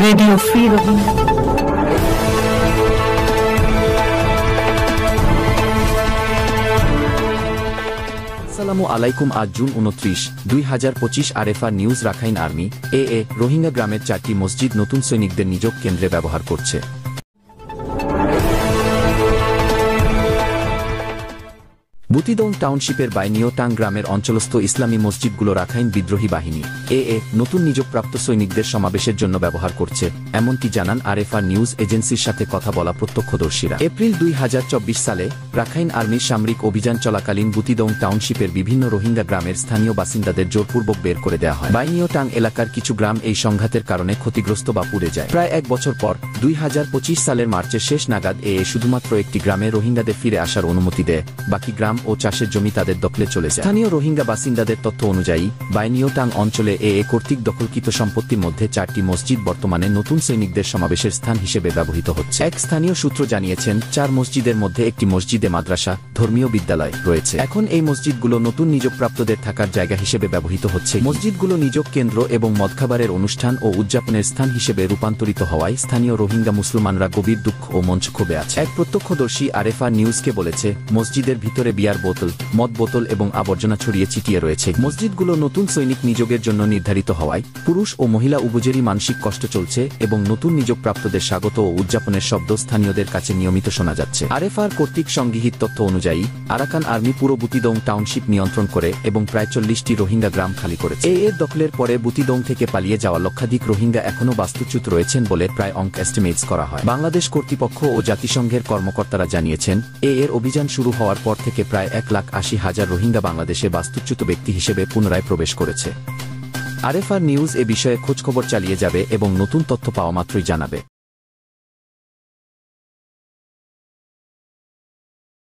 Radio free Rohingya. আসসালামু আলাইকুম। আজ June 29, 2025। RFA news. Rakhine army Rohingya গ্রামের 4টি মসজিদ নতুন সৈনিকদের নিযোগ কেন্দ্রে ব্যবহার করছে। বুতিদং টাউনশিপের বাইনিওটাং গ্রামের অঞ্চলস্থ ইসলামী মসজিদগুলো রাখাইন বিদ্রোহী বাহিনী নতুন নিযোগপ্রাপ্ত সৈনিকদের সমাবেশের জন্য ব্যবহার করছে, এমনটি জানান আরএফআ নিউজ এজেন্সির সাথে কথা বলা প্রত্যক্ষদর্শীরা। এপ্রিল 2024 সালে রাখাইন আর্মির সামরিক অভিযান চলাকালীন বুতিদং টাউনশিপের বিভিন্ন রোহিঙ্গা গ্রামের স্থানীয় বাসিন্দাদের জোরপূর্বক বের করে দেওয়া হয়। বাইনিওটাং এলাকার কিছু গ্রাম এই সংঘাতের কারণে ক্ষতিগ্রস্ত বা পুড়ে যায়। প্রায় এক বছর পর 2025 সালের মার্চের শেষ নাগাদ শুধুমাত্র একটি গ্রামে রোহিঙ্গাদের ফিরে আসার অনুমতি দেয়, বাকি গ্রাম ও চাষের জমি তাদের দখলে চলে যায়। স্থানীয় রোহিঙ্গা বাসিন্দাদের তথ্য অনুযায়ী বাইনিওটাং অঞ্চলে কর্তৃক দখলকৃত সম্পত্তির মধ্যে 4টি মসজিদ বর্তমানে নতুন সৈনিকদের সমাবেশের স্থান হিসেবে ব্যবহৃত হচ্ছে। এক স্থানীয় সূত্র জানিয়েছেন, 4 মসজিদের মধ্যে একটি মসজিদে মাদ্রাসা, ধর্মীয় বিদ্যালয় রয়েছে। এখন এই মসজিদগুলো নতুন নিযোগপ্রাপ্তদের থাকার জায়গা হিসেবে ব্যবহৃত হচ্ছে। মসজিদগুলো নিযোগ কেন্দ্র এবং মদখাবারের অনুষ্ঠান ও উদযাপনের স্থান হিসেবে রূপান্তরিত হওয়ায় স্থানীয় রোহিঙ্গা মুসলমানরা গভীর দুঃখ ও মঞ্চ ক্ষোভে আছে। এক প্রত্যক্ষদর্শী আরএফআ নিউজকে বলেছে, মসজিদের ভিতরে বিয়ার বোতল, মদ বোতল এবং আবর্জনা ছড়িয়ে ছিটিয়ে রয়েছে। মসজিদগুলো নতুন সৈনিক নিযোগের জন্য নির্ধারিত হওয়ায় পুরুষ ও মহিলা উভয়েরই মানসিক কষ্ট চলছে এবং নতুন নিযোগপ্রাপ্তদের স্বাগত ও উদযাপনের শব্দ স্থানীয়দের কাছে নিয়মিত শোনা যাচ্ছে। আরএফআর কর্তৃক সংগৃহীত তথ্য অনুযায়ী আরাকান আর্মি পুরো বুতিদং টাউনশিপ নিয়ন্ত্রণ করে এবং প্রায় 40টি রোহিঙ্গা গ্রাম খালি করেছে। এর দখলের পরে বুতিদং থেকে পালিয়ে যাওয়া লক্ষাধিক রোহিঙ্গা এখনও বাস্তুচ্যুত রয়েছেন বলে প্রায় এস্টিমেটস করা হয়। বাংলাদেশ কর্তৃপক্ষ ও জাতিসংঘের কর্মকর্তারা জানিয়েছেন, এর অভিযান শুরু হওয়ার পর থেকে প্রায় 1,80,000 রোহিঙ্গা বাংলাদেশে বাস্তুচ্যুত ব্যক্তি হিসেবে পুনরায় প্রবেশ করেছে। আরএফআর নিউজ এ বিষয়ে খোঁজখবর চালিয়ে যাবে এবং নতুন তথ্য পাওয়া মাত্রই জানাবে।